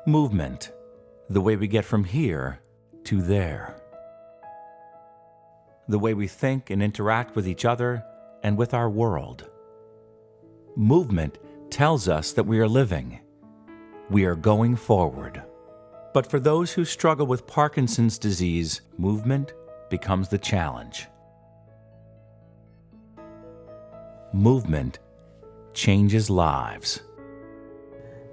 Movement, the way we get from here to there. The way we think and interact with each other and with our world. Movement tells us that we are living. We are going forward. But for those who struggle with Parkinson's disease, movement becomes the challenge. Movement changes lives.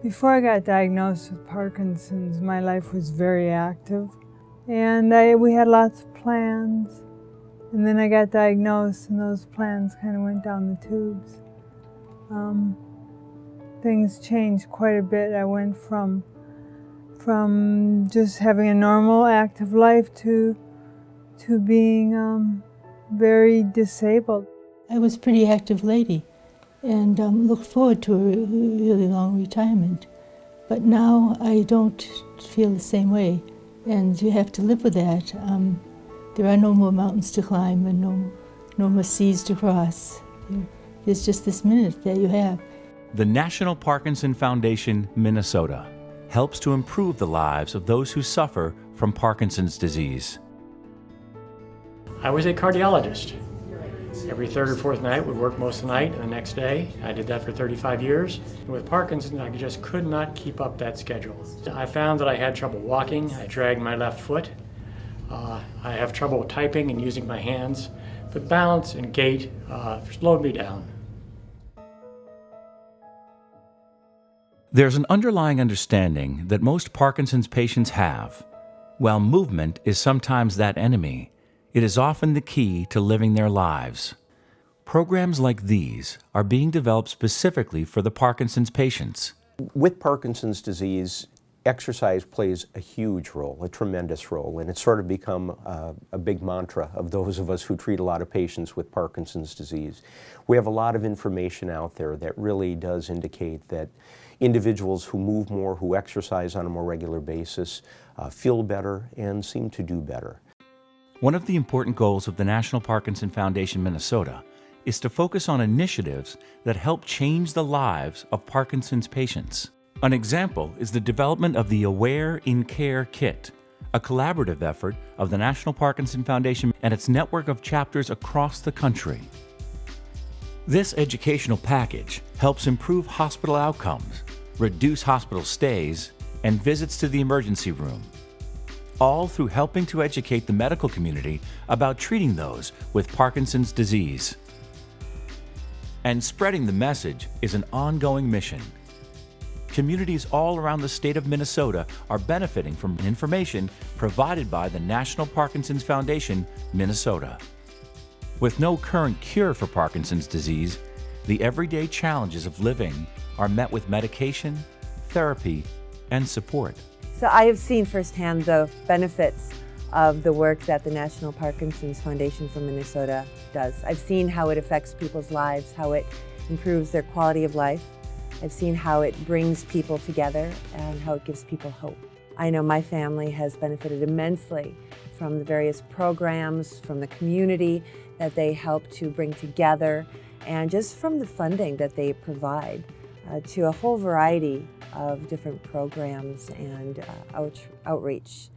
Before I got diagnosed with Parkinson's, my life was very active, and we had lots of plans. And then I got diagnosed, and those plans kind of went down the tubes. Things changed quite a bit. I went from just having a normal, active life to being very disabled. I was a pretty active lady and looked forward to a really long retirement. But now I don't feel the same way, and you have to live with that. There are no more mountains to climb and no more seas to cross. There's just this minute that you have. The National Parkinson Foundation, Minnesota, helps to improve the lives of those who suffer from Parkinson's disease. I was a cardiologist. Every third or fourth night would work most of the night and the next day. I did that for 35 years. With Parkinson's, I just could not keep up that schedule. I found that I had trouble walking. I dragged my left foot. I have trouble typing and using my hands, but balance and gait slowed me down. There's an underlying understanding that most Parkinson's patients have. While movement is sometimes that enemy, it is often the key to living their lives. Programs like these are being developed specifically for the Parkinson's patients. With Parkinson's disease, exercise plays a huge role, a tremendous role, and it's sort of become a big mantra of those of us who treat a lot of patients with Parkinson's disease. We have a lot of information out there that really does indicate that individuals who move more, who exercise on a more regular basis, feel better and seem to do better. One of the important goals of the National Parkinson Foundation Minnesota is to focus on initiatives that help change the lives of Parkinson's patients. An example is the development of the Aware in Care Kit, a collaborative effort of the National Parkinson Foundation and its network of chapters across the country. This educational package helps improve hospital outcomes, reduce hospital stays, and visits to the emergency room, all through helping to educate the medical community about treating those with Parkinson's disease. And spreading the message is an ongoing mission. Communities all around the state of Minnesota are benefiting from information provided by the National Parkinson's Foundation, Minnesota. With no current cure for Parkinson's disease, the everyday challenges of living are met with medication, therapy, and support. So I have seen firsthand the benefits of the work that the National Parkinson's Foundation for Minnesota does. I've seen how it affects people's lives, how it improves their quality of life. I've seen how it brings people together and how it gives people hope. I know my family has benefited immensely from the various programs, from the community that they help to bring together, and just from the funding that they provide to a whole variety of different programs and outreach.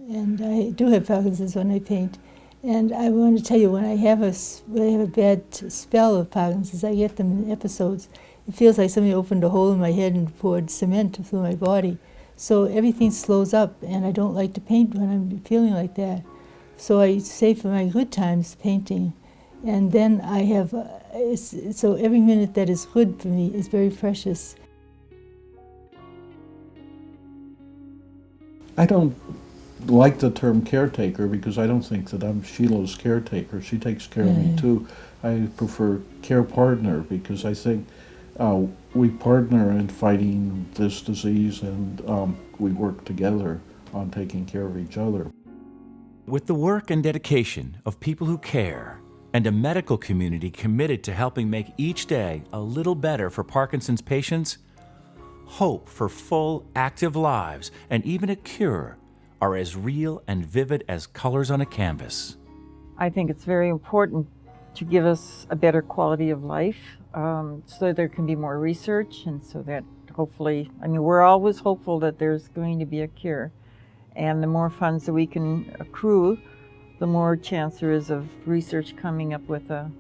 And I do have Parkinson's when I paint. And I want to tell you, when I have a bad spell of Parkinson's, I get them in episodes. It feels like somebody opened a hole in my head and poured cement through my body. So everything slows up, and I don't like to paint when I'm feeling like that. So I save for my good times painting. And then I have, so every minute that is good for me is very precious. I don't like the term caretaker because I don't think that I'm Sheila's caretaker. She takes care of me too. I prefer care partner because I think we partner in fighting this disease, and we work together on taking care of each other. With the work and dedication of people who care and a medical community committed to helping make each day a little better for Parkinson's patients, hope for full, active lives and even a cure are as real and vivid as colors on a canvas. I think it's very important to give us a better quality of life so there can be more research and so that hopefully, I mean, we're always hopeful that there's going to be a cure. And the more funds that we can accrue, the more chance there is of research coming up with a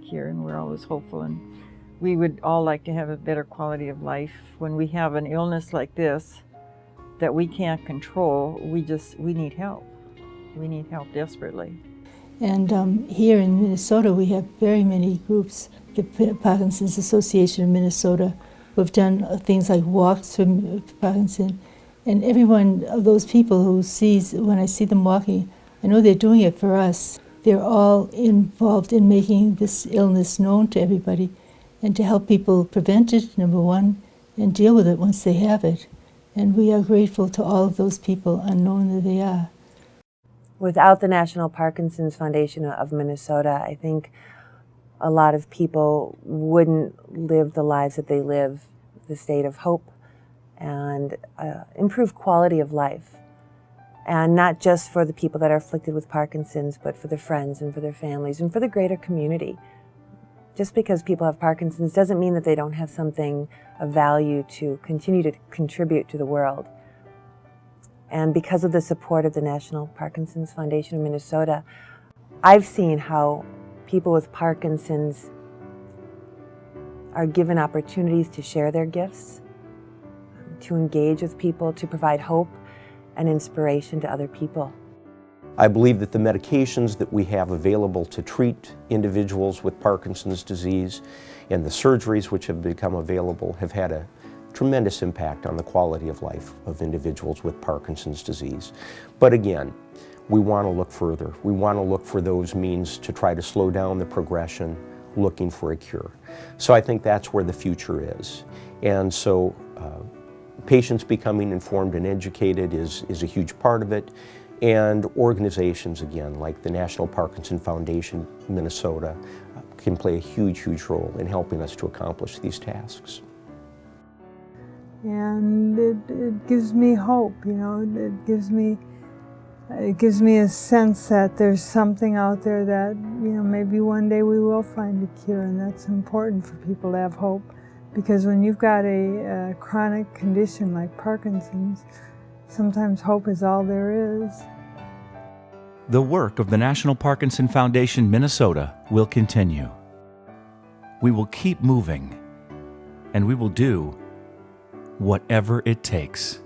cure, and we're always hopeful. And we would all like to have a better quality of life. When we have an illness like this that we can't control, we need help. We need help desperately. And here in Minnesota, we have very many groups, the Parkinson's Association of Minnesota, who have done things like walks for Parkinson. And every one of those people who sees, when I see them walking, I know they're doing it for us. They're all involved in making this illness known to everybody and to help people prevent it, number one, and deal with it once they have it. And we are grateful to all of those people, unknown that they are. Without the National Parkinson's Foundation of Minnesota, I think a lot of people wouldn't live the lives that they live, the state of hope and improve quality of life. And not just for the people that are afflicted with Parkinson's, but for their friends and for their families and for the greater community. Just because people have Parkinson's doesn't mean that they don't have something of value to continue to contribute to the world. And because of the support of the National Parkinson's Foundation of Minnesota, I've seen how people with Parkinson's are given opportunities to share their gifts, to engage with people, to provide hope and inspiration to other people. I believe that the medications that we have available to treat individuals with Parkinson's disease and the surgeries which have become available have had a tremendous impact on the quality of life of individuals with Parkinson's disease. But again, we want to look further. We want to look for those means to try to slow down the progression, looking for a cure. So I think that's where the future is. And so patients becoming informed and educated is a huge part of it. And organizations, again, like the National Parkinson Foundation Minnesota, can play a huge, huge role in helping us to accomplish these tasks. And it gives me hope, you know, it gives me a sense that there's something out there that, you know, maybe one day we will find a cure, and that's important for people to have hope. Because when you've got a chronic condition like Parkinson's, sometimes hope is all there is. The work of the National Parkinson Foundation Minnesota will continue. We will keep moving, and we will do whatever it takes.